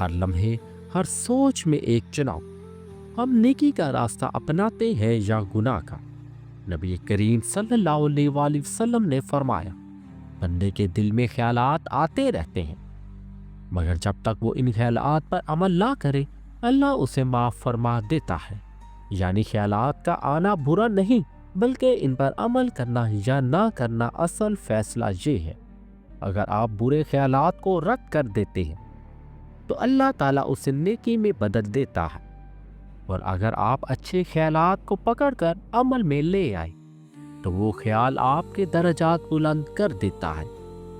ہر لمحے، ہر سوچ میں ایک چناؤ، ہم نیکی کا راستہ اپناتے ہیں یا گناہ کا۔ نبی کریم صلی اللہ علیہ وآلہ وسلم نے فرمایا، بندے کے دل میں خیالات آتے رہتے ہیں، مگر جب تک وہ ان خیالات پر عمل نہ کرے اللہ اسے معاف فرما دیتا ہے۔ یعنی خیالات کا آنا برا نہیں، بلکہ ان پر عمل کرنا یا نہ کرنا اصل فیصلہ یہ ہے۔ اگر آپ برے خیالات کو رد کر دیتے ہیں تو اللہ تعالیٰ اسے نیکی میں بدل دیتا ہے، اور اگر آپ اچھے خیالات کو پکڑ کر عمل میں لے آئے تو وہ خیال آپ کے درجات بلند کر دیتا ہے۔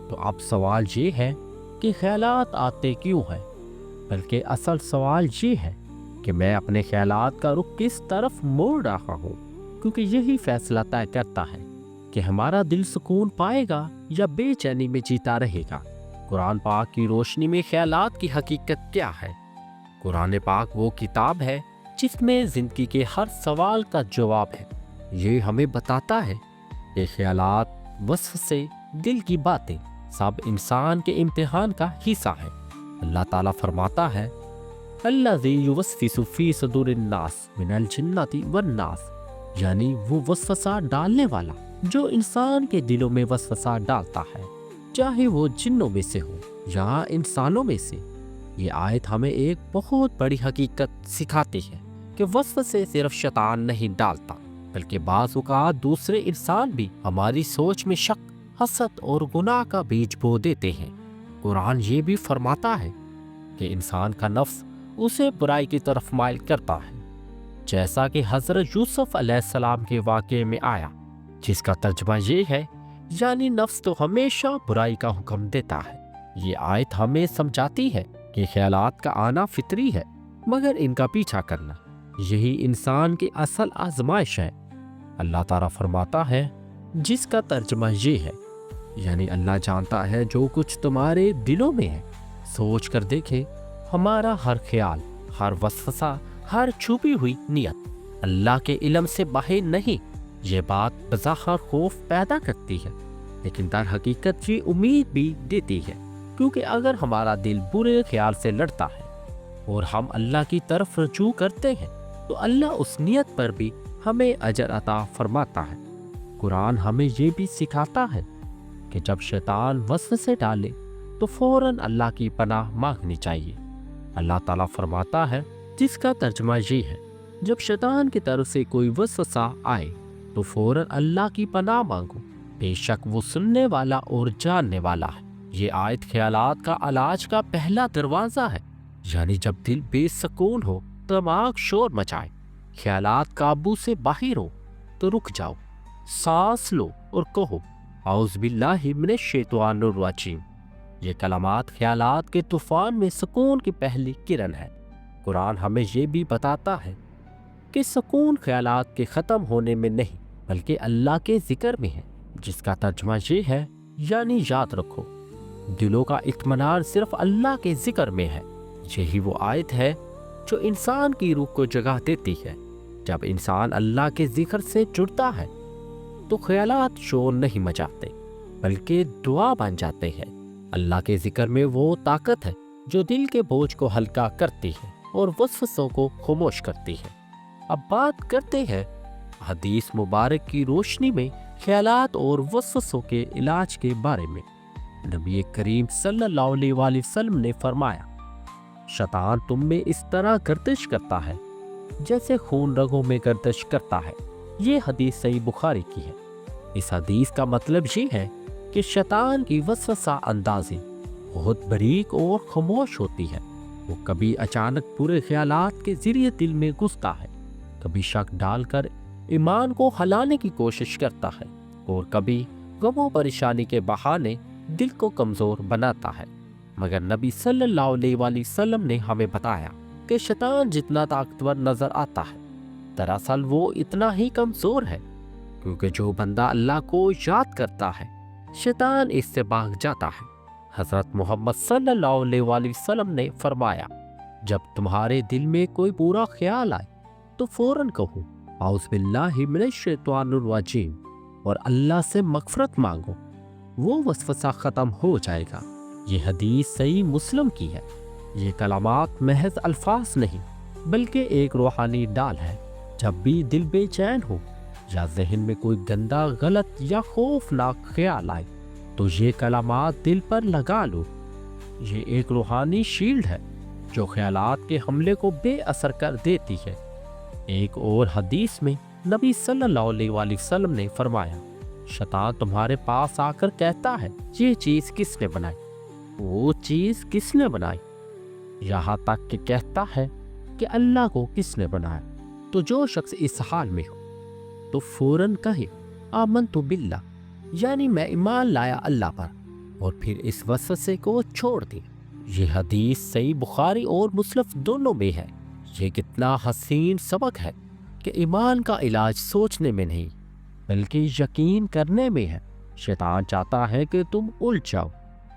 تو اب سوال یہ ہے کہ خیالات آتے کیوں ہیں، بلکہ اصل سوال یہ ہے کہ میں اپنے خیالات کا رخ کس طرف موڑ رہا ہوں، کیونکہ یہی فیصلہ طے کرتا ہے کہ ہمارا دل سکون پائے گا یا بے چینی میں جیتا رہے گا۔ قرآن پاک کی روشنی میں خیالات کی حقیقت کیا ہے؟ قرآن پاک وہ کتاب ہے جس میں زندگی کے ہر سوال کا جواب ہے۔ یہ ہمیں بتاتا ہے کہ خیالات، وسوسے، دل کی باتیں سب انسان کے امتحان کا حصہ ہے۔ اللہ تعالیٰ فرماتا ہے، الذی یوسوس فی صدور الناس من الجنۃ والناس، یعنی وہ وسوسہ ڈالنے والا جو انسان کے دلوں میں وسوسہ ڈالتا ہے، چاہے وہ جنوں میں سے ہو یا انسانوں میں سے۔ یہ آیت ہمیں ایک بہت بڑی حقیقت سکھاتی ہے کہ وسوسے صرف شیطان نہیں ڈالتا، بلکہ بعض اوقات دوسرے انسان بھی ہماری سوچ میں شک، حسد اور گناہ کا بیج بو دیتے ہیں۔ قرآن یہ بھی فرماتا ہے کہ انسان کا نفس اسے برائی کی طرف مائل کرتا ہے، جیسا کہ حضرت یوسف علیہ السلام کے واقعے میں آیا، جس کا ترجمہ یہ ہے، یعنی نفس تو ہمیشہ برائی کا حکم دیتا ہے۔ یہ آیت ہمیں سمجھاتی ہے کہ خیالات کا آنا فطری ہے، مگر ان کا پیچھا کرنا یہی انسان کی اصل آزمائش ہے۔ اللہ تعالیٰ فرماتا ہے، جس کا ترجمہ یہ ہے، یعنی اللہ جانتا ہے جو کچھ تمہارے دلوں میں ہے، سوچ کر دیکھیں، ہمارا ہر خیال، ہر وسوسہ، ہر چھپی ہوئی نیت اللہ کے علم سے باہر نہیں۔ یہ بات بظاہر خوف پیدا کرتی ہے، لیکن در حقیقت یہ امید بھی دیتی ہے، کیونکہ اگر ہمارا دل برے خیال سے لڑتا ہے اور ہم اللہ کی طرف رجوع کرتے ہیں تو اللہ اس نیت پر بھی ہمیں اجر عطا فرماتا ہے۔ قرآن ہمیں یہ بھی سکھاتا ہے کہ جب شیطان وسوسے ڈالے تو فوراً اللہ کی پناہ مانگنی چاہیے۔ اللہ تعالیٰ فرماتا ہے، جس کا ترجمہ یہ ہے، جب شیطان کی طرف سے کوئی وسوسہ آئے تو فوراً اللہ کی پناہ مانگو، بے شک وہ سننے والا اور جاننے والا ہے۔ یہ آیت خیالات کا علاج کا پہلا دروازہ ہے، یعنی جب دل بے سکون ہو، دماغ شور مچائے، خیالات قابو سے باہر ہو تو رک جاؤ، سانس لو اور کہو، اعوذ باللہ من الشیطان الرجیم۔ یہ کلمات خیالات کے طوفان میں سکون کی پہلی کرن ہے۔ قرآن ہمیں یہ بھی بتاتا ہے کہ سکون خیالات کے ختم ہونے میں نہیں، بلکہ اللہ کے ذکر میں ہے، جس کا ترجمہ یہ ہے، یعنی یاد رکھو، دلوں کا اطمینان صرف اللہ کے ذکر میں ہے۔ یہی وہ آیت ہے جو انسان کی روح کو جگہ دیتی ہے۔ جب انسان اللہ کے ذکر سے جڑتا ہے تو خیالات شور نہیں مچاتے، بلکہ دعا بن جاتے ہیں۔ اللہ کے ذکر میں وہ طاقت ہے جو دل کے بوجھ کو ہلکا کرتی ہے اور وسوسوں کو خاموش کرتی ہے۔ اب بات کرتے ہیں حدیث مبارک کی روشنی میں خیالات اور وسوسوں کے علاج کے بارے میں۔ نبی کریم صلی اللہ علیہ وآلہ وسلم نے فرمایا، شیطان تم میں اس طرح گردش کرتا ہے جیسے خون رگوں میں گردش کرتا ہے۔ یہ حدیث صحیح بخاری کی ہے۔ اس حدیث کا مطلب یہ ہے کہ شیطان کی وسوسہ اندازی بہت باریک اور خاموش ہوتی ہے۔ وہ کبھی اچانک برے خیالات کے ذریعے دل میں گھستا ہے، کبھی شک ڈال کر ایمان کو ہلانے کی کوشش کرتا ہے، اور کبھی غم و پریشانی کے بہانے دل کو کمزور بناتا ہے۔ مگر نبی صلی اللہ علیہ وآلہ وسلم نے ہمیں بتایا کہ شیطان جتنا طاقتور نظر آتا ہے، دراصل وہ اتنا ہی کمزور ہے، کیونکہ جو بندہ اللہ کو یاد کرتا ہے شیطان اس سے بھاگ جاتا ہے۔ حضرت محمد صلی اللہ علیہ وآلہ وسلم نے فرمایا، جب تمہارے دل میں کوئی برا خیال آئے تو فوراً کہو، اعوذ باللہ من الشیطان الرجیم، اور اللہ سے مغفرت مانگو، وہ وسوسہ ختم ہو جائے گا۔ یہ حدیث صحیح مسلم کی ہے۔ یہ کلمات محض الفاظ نہیں بلکہ ایک روحانی ڈال ہے۔ جب بھی دل بے چین ہو یا ذہن میں کوئی گندا، غلط یا خوفناک خیال آئے تو یہ کلمات دل پر لگا لو۔ یہ ایک روحانی شیلڈ ہے جو خیالات کے حملے کو بے اثر کر دیتی ہے۔ ایک اور حدیث میں نبی صلی اللہ علیہ وآلہ وسلم نے فرمایا، شیطان تمہارے پاس آ کر کہتا ہے یہ چیز کس نے بنائی، وہ چیز کس نے بنائی، یہاں تک کہ کہتا ہے کہ اللہ کو کس نے بنایا۔ تو جو شخص اس حال میں ہو تو فوراً کہے آمنت باللہ، یعنی میں ایمان لایا اللہ پر، اور پھر اس وسوسے کو چھوڑ دے۔ یہ حدیث صحیح بخاری اور مسلم دونوں میں ہے۔ یہ کتنا حسین سبق ہے کہ ایمان کا علاج سوچنے میں نہیں بلکہ یقین کرنے میں ہے۔ شیطان چاہتا ہے کہ تم الجھ جاؤ،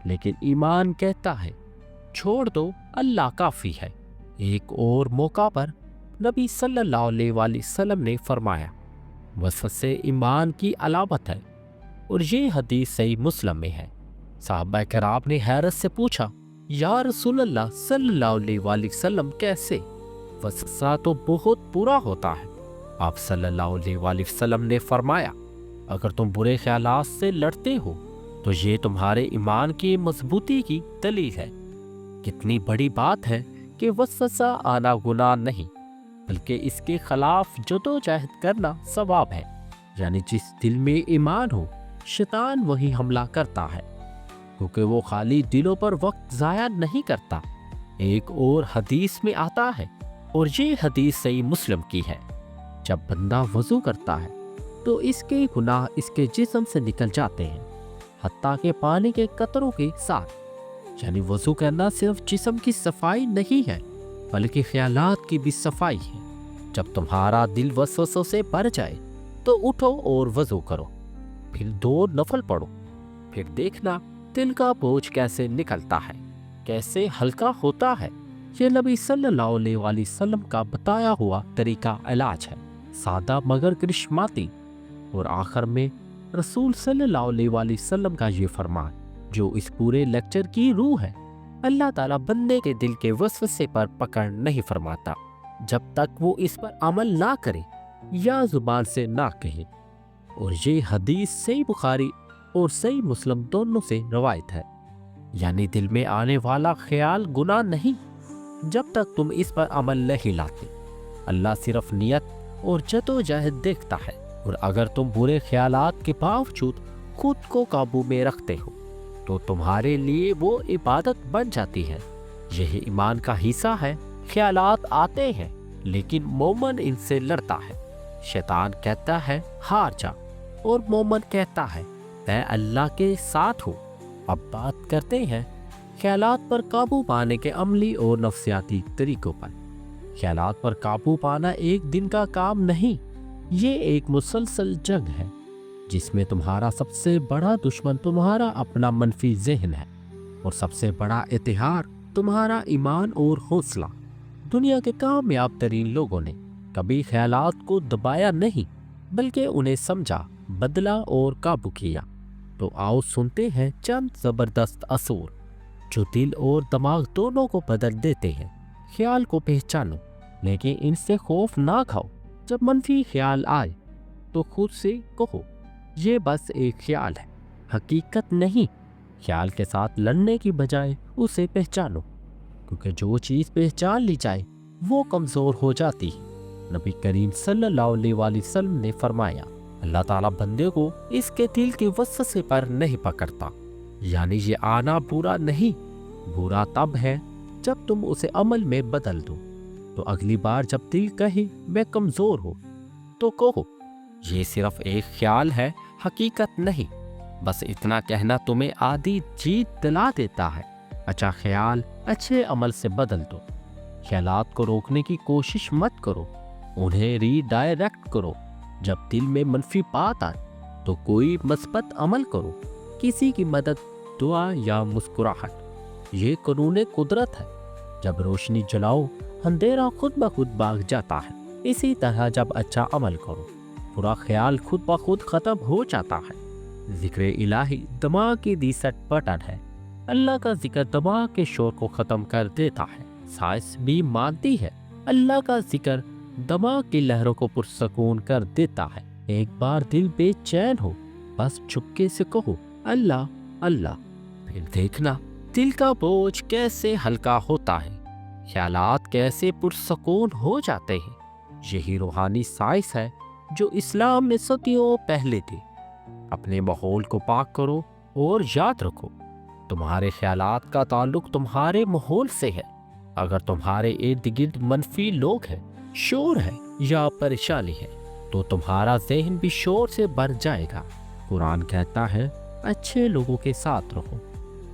لیکن ایمان کہتا ہے چھوڑ دو، اللہ کافی ہے۔ ایک اور موقع پر نبی صلی اللہ علیہ وآلہ وسلم نے فرمایا، وسوسے ایمان کی علامت ہے، اور یہ حدیث صحیح مسلم میں ہے۔ صحابہ کرام نے حیرت سے پوچھا، یا رسول اللہ صلی اللہ علیہ وآلہ وسلم کیسے؟ وسوسہ تو بہت برا ہوتا ہے۔ آپ صلی اللہ علیہ وآلہ وسلم نے فرمایا، اگر تم برے خیالات سے لڑتے ہو تو یہ تمہارے ایمان کی مضبوطی کی دلیل ہے۔ کتنی بڑی بات ہے کہ وسوسہ آنا گناہ نہیں بلکہ اس کے خلاف جدوجہد کرنا ثواب ہے۔ یعنی جس دل میں ایمان ہو شیطان وہی حملہ کرتا ہے، کیونکہ وہ خالی دلوں پر وقت ضائع نہیں کرتا۔ ایک اور حدیث میں آتا ہے، اور یہ حدیث صحیح مسلم کی ہے، جب بندہ وضو کرتا ہے تو اس کے گناہ اس کے جسم سے نکل جاتے ہیں، حتیٰ کہ پانی کے قطروں کے ساتھ۔ یعنی وضو کرنا صرف جسم کی صفائی نہیں ہے بلکہ خیالات کی بھی صفائی ہے۔ جب تمہارا دل وسوسوں سے بھر جائے تو اٹھو اور وضو کرو، پھر 2 نفل پڑھو، پھر دیکھنا دل کا بوجھ کیسے نکلتا ہے، کیسے ہلکا ہوتا ہے۔ یہ نبی صلی اللہ علیہ وآلہ وسلم کا بتایا ہوا طریقہ علاج ہے، سادہ مگر کرشماتی۔ اور آخر میں رسول صلی اللہ علیہ وآلہ وسلم کا یہ فرمان جو اس پورے لیکچر کی روح ہے، اللہ تعالیٰ بندے کے دل کے وسوسے پر پکڑ نہیں فرماتا جب تک وہ اس پر عمل نہ کرے یا زبان سے نہ کہے۔ اور یہ حدیث صحیح بخاری اور صحیح مسلم دونوں سے روایت ہے۔ یعنی دل میں آنے والا خیال گناہ نہیں جب تک تم اس پر عمل نہیں لاتے۔ اللہ صرف نیت اور جدوجہد دیکھتا ہے، اور اگر تم برے خیالات کے باوجود خود کو قابو میں رکھتے ہو تو تمہارے لیے وہ عبادت بن جاتی ہے۔ یہی ایمان کا حصہ ہے۔ خیالات آتے ہیں لیکن مومن ان سے لڑتا ہے۔ شیطان کہتا ہے ہار جا، اور مومن کہتا ہے میں اللہ کے ساتھ ہوں۔ اب بات کرتے ہیں خیالات پر قابو پانے کے عملی اور نفسیاتی طریقوں پر۔ خیالات پر قابو پانا ایک دن کا کام نہیں، یہ ایک مسلسل جنگ ہے جس میں تمہارا سب سے بڑا دشمن تمہارا اپنا منفی ذہن ہے، اور سب سے بڑا اتحاد تمہارا ایمان اور حوصلہ۔ دنیا کے کامیاب ترین لوگوں نے کبھی خیالات کو دبایا نہیں بلکہ انہیں سمجھا، بدلا اور قابو کیا۔ تو آؤ سنتے ہیں چند زبردست اصول جو دل اور دماغ دونوں کو بدل دیتے ہیں۔ خیال کو پہچانو لیکن ان سے خوف نہ کھاؤ۔ جب منفی خیال آئے تو خود سے کہو یہ بس ایک خیال ہے، حقیقت نہیں۔ خیال کے ساتھ لڑنے کی بجائے اسے پہچانو، کیونکہ جو چیز پہچان لی جائے وہ کمزور ہو جاتی ہے۔ نبی کریم صلی اللہ علیہ وآلہ وسلم نے فرمایا، اللہ تعالیٰ بندے کو اس کے دل کے وسوسے پر نہیں پکڑتا۔ یعنی یہ آنا برا نہیں، برا تب ہے جب تم اسے عمل میں بدل دو۔ تو اگلی بار جب دل کہے میں کمزور ہوں تو کہو یہ صرف ایک خیال ہے، حقیقت نہیں۔ بس اتنا کہنا تمہیں آدھی جیت دلا دیتا ہے۔ اچھا خیال اچھے عمل سے بدل دو۔ خیالات کو روکنے کی کوشش مت کرو، انہیں ری ڈائریکٹ کرو۔ جب دل میں منفی بات آئے تو کوئی مثبت عمل کرو، کسی کی مدد، دعا یا مسکراہٹ۔ یہ قانون قدرت ہے، جب روشنی جلاؤ اندھیرا خود بخود بھاگ جاتا ہے۔ اسی طرح جب اچھا عمل کرو برا خیال خود بخود ختم ہو جاتا ہے۔ ذکر الہی دماغ کی ریسٹ بٹن ہے۔ اللہ کا ذکر دماغ کے شور کو ختم کر دیتا ہے۔ سائنس بھی مانتی ہے اللہ کا ذکر دماغ کی لہروں کو پرسکون کر دیتا ہے۔ ایک بار دل بے چین ہو، بس چپکے سے کہو اللہ اللہ، پھر دیکھنا دل کا بوجھ کیسے ہلکا ہوتا ہے، خیالات کیسے پرسکون ہو جاتے ہیں۔ یہی روحانی سائنس ہے جو اسلام میں صدیوں پہلے تھی۔ اپنے ماحول کو پاک کرو اور یاد رکھو تمہارے خیالات کا تعلق تمہارے ماحول سے ہے۔ اگر تمہارے ارد گرد منفی لوگ ہیں، شور ہے یا پریشانی ہے تو تمہارا ذہن بھی شور سے بھر جائے گا۔ قرآن کہتا ہے اچھے لوگوں کے ساتھ رہو،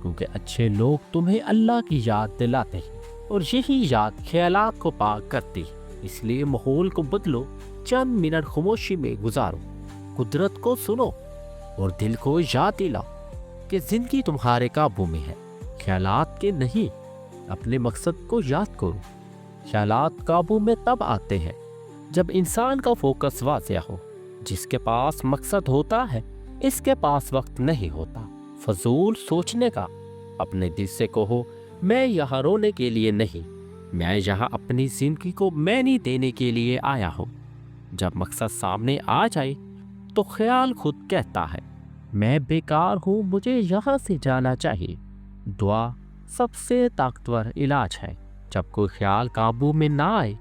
کیونکہ اچھے لوگ تمہیں اللہ کی یاد دلاتے ہیں اور یہی یاد خیالات کو پاک کرتی ہے۔ اس لیے ماحول کو بدلو، چند منٹ خاموشی میں گزارو، قدرت کو سنو اور دل کو یاد دلاؤ کہ زندگی تمہارے قابو میں ہے، خیالات کے نہیں۔ اپنے مقصد کو یاد کرو۔ خیالات قابو میں تب آتے ہیں جب انسان کا فوکس واضح ہو۔ جس کے پاس مقصد ہوتا ہے اس کے پاس وقت نہیں ہوتا فضول سوچنے کا۔ اپنے دل سے کہو میں یہاں رونے کے لیے نہیں، میں یہاں اپنی زندگی کو معنی دینے کے لیے آیا ہوں۔ جب مقصد سامنے آ جائے تو خیال خود کہتا ہے میں بیکار ہوں، مجھے یہاں سے جانا چاہیے۔ دعا سب سے طاقتور علاج ہے۔ جب کوئی خیال قابو میں نہ آئے،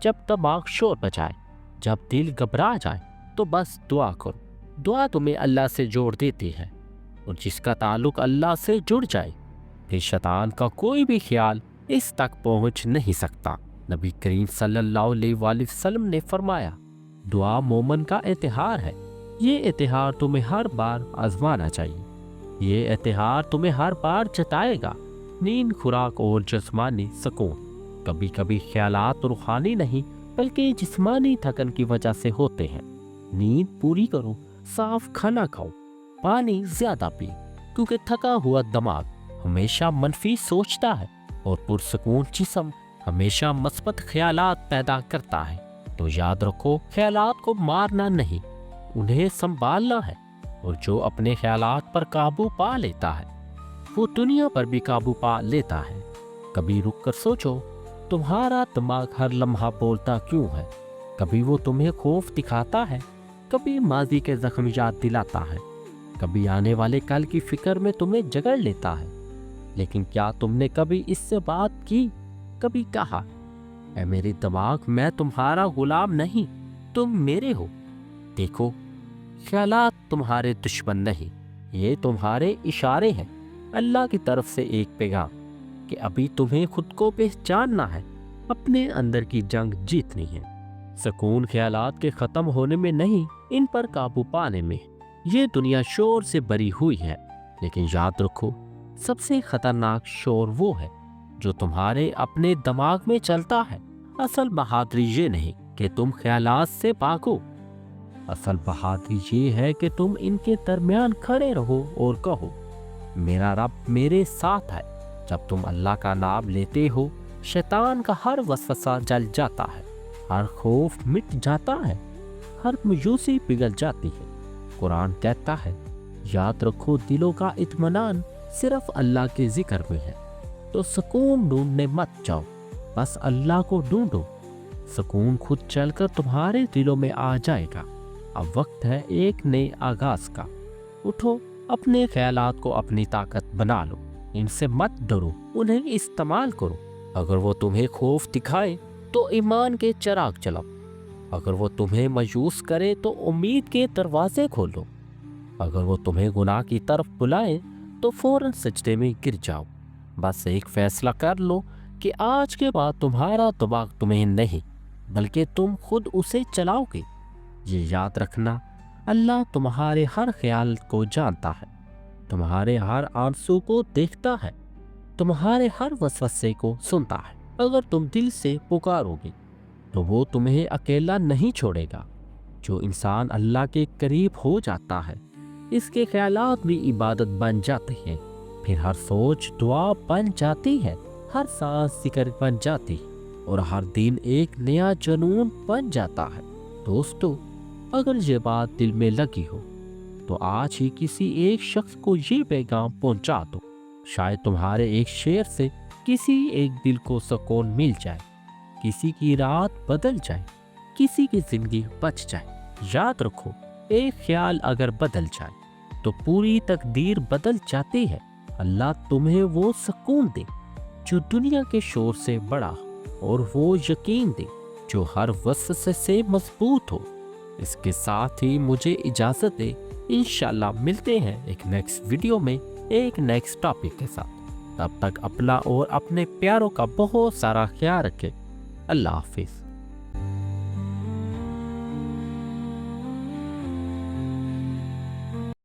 جب دماغ شور بجائے، جب دل گھبرا جائے تو بس دعا کرو۔ دعا تمہیں اللہ سے جوڑ دیتی ہے، اور جس کا تعلق اللہ سے جڑ جائے پھر شیطان کا کوئی بھی خیال اس تک پہنچ نہیں سکتا۔ نبی کریم صلی اللہ علیہ وآلہ وسلم نے فرمایا دعا مومن کا اتحار ہے۔ یہ اتحار تمہیں ہر بار آزمانا چاہیے، یہ اتحار تمہیں ہر بار جتائے گا۔ نیند، خوراک اور جسمانی سکون۔ کبھی کبھی خیالات روحانی نہیں بلکہ جسمانی تھکن کی وجہ سے ہوتے ہیں۔ نیند پوری کرو، صاف کھانا کھاؤ، پانی زیادہ پی، کیونکہ تھکا ہوا دماغ ہمیشہ منفی سوچتا ہے اور پرسکون جسم ہمیشہ مثبت خیالات پیدا کرتا ہے۔ تو یاد رکھو خیالات کو مارنا نہیں، انہیں سنبھالنا ہے، اور جو اپنے خیالات پر قابو پا لیتا ہے وہ دنیا پر بھی قابو پا لیتا ہے۔ کبھی رک کر سوچو تمہارا دماغ ہر لمحہ بولتا کیوں ہے؟ کبھی وہ تمہیں خوف دکھاتا ہے، کبھی ماضی کے زخم یاد دلاتا ہے، کبھی آنے والے کل کی فکر میں تمہیں جگڑ لیتا ہے۔ لیکن کیا تم نے کبھی اس سے بات کی؟ کبھی کہا اے میرے دماغ میں تمہارا غلام نہیں، تم میرے ہو؟ دیکھو خیالات تمہارے دشمن نہیں، یہ تمہارے اشارے ہیں اللہ کی طرف سے، ایک پیغام کہ ابھی تمہیں خود کو پہچاننا ہے، اپنے اندر کی جنگ جیتنی ہے۔ سکون خیالات کے ختم ہونے میں نہیں، ان پر قابو پانے میں۔ یہ دنیا شور سے بھری ہوئی ہے، لیکن یاد رکھو سب سے خطرناک شور وہ ہے جو تمہارے اپنے دماغ میں چلتا ہے۔ اصل بہادری یہ نہیں کہ تم خیالات سے بھاگو، اصل بہادری یہ ہے کہ تم ان کے درمیان کھڑے رہو اور کہو میرا رب میرے ساتھ ہے۔ جب تم اللہ کا نام لیتے ہو شیطان کا ہر وسوسہ جل جاتا ہے، ہر خوف مٹ جاتا ہے، ہر مایوسی پگھل جاتی ہے۔ قرآن کہتا ہے یاد رکھو دلوں کا اطمینان صرف اللہ کے ذکر میں ہے۔ تو سکون ڈھونڈنے مت جاؤ، بس اللہ کو ڈھونڈو، سکون خود چل کر تمہارے دلوں میں آ جائے گا۔ اب وقت ہے ایک نئے آغاز کا۔ اٹھو، اپنے خیالات کو اپنی طاقت بنا لو، ان سے مت ڈرو، انہیں استعمال کرو۔ اگر وہ تمہیں خوف دکھائے تو ایمان کے چراغ جلاؤ، اگر وہ تمہیں مایوس کرے تو امید کے دروازے کھولو، اگر وہ تمہیں گناہ کی طرف بلائے تو فوراً سجدے میں گر جاؤ۔ بس ایک فیصلہ کر لو کہ آج کے بعد تمہارا دماغ تمہیں نہیں بلکہ تم خود اسے چلاؤ گے۔ یہ یاد رکھنا اللہ تمہارے ہر خیال کو جانتا ہے، تمہارے ہر آنسو کو دیکھتا ہے، تمہارے ہر وسوسے کو سنتا ہے۔ اگر تم دل سے پکارو گے تو وہ تمہیں اکیلا نہیں چھوڑے گا۔ جو انسان اللہ کے قریب ہو جاتا ہے اس کے خیالات بھی عبادت بن جاتے ہیں، پھر ہر سوچ دعا بن جاتی ہے، ہر سانس ذکر بن جاتی ہے، اور ہر دن ایک نیا جنون بن جاتا ہے۔ دوستو، اگر یہ بات دل میں لگی ہو تو آج ہی کسی ایک شخص کو یہ پیغام پہنچا دو۔ شاید تمہارے ایک شعر سے کسی ایک دل کو سکون مل جائے، کسی کی رات بدل جائے، کسی کی زندگی بچ جائے۔ یاد رکھو، ایک خیال اگر بدل جائے تو پوری تقدیر بدل جاتی ہے۔ اللہ تمہیں وہ سکون دے جو دنیا کے شور سے بڑا ہو، اور وہ یقین دے جو ہر وسوسے سے مضبوط ہو۔ اس کے ساتھ ہی مجھے اجازت دے، انشاءاللہ ملتے ہیں ایک نیکسٹ ویڈیو میں ایک نیکسٹ ٹاپک کے ساتھ۔ تب تک اپنا اور اپنے پیاروں کا بہت سارا خیال رکھے۔ اللہ حافظ۔